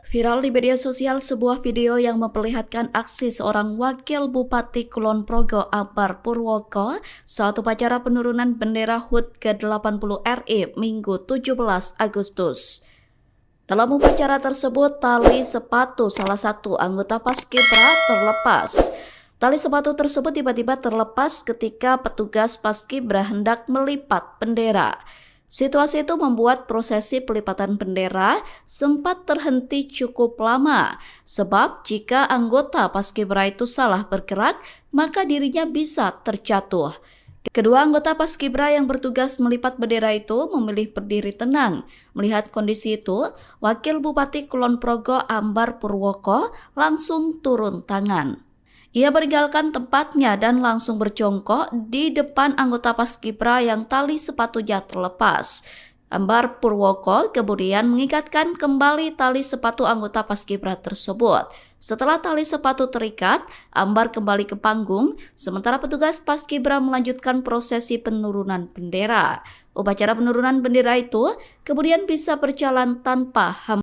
Viral di media sosial sebuah video yang memperlihatkan aksi seorang wakil Bupati Kulon Progo Ambar Purwoko saat upacara penurunan bendera HUT ke-80 RI Minggu 17 Agustus. Dalam upacara tersebut, tali sepatu salah satu anggota Paskibra terlepas. Tali sepatu tersebut tiba-tiba terlepas ketika petugas Paskibra hendak melipat bendera. Situasi itu membuat prosesi pelipatan bendera sempat terhenti cukup lama, sebab jika anggota Paskibra itu salah bergerak, maka dirinya bisa terjatuh. Kedua anggota Paskibra yang bertugas melipat bendera itu memilih berdiri tenang. Melihat kondisi itu, Wakil Bupati Kulon Progo Ambar Purwoko langsung turun tangan. Ia meninggalkan tempatnya dan langsung berjongkok di depan anggota Paskibra yang tali sepatunya terlepas. Ambar Purwoko kemudian mengikatkan kembali tali sepatu anggota Paskibra tersebut. Setelah tali sepatu terikat, Ambar kembali ke panggung, sementara petugas Paskibra melanjutkan prosesi penurunan bendera. Upacara penurunan bendera itu kemudian bisa berjalan tanpa hambatan.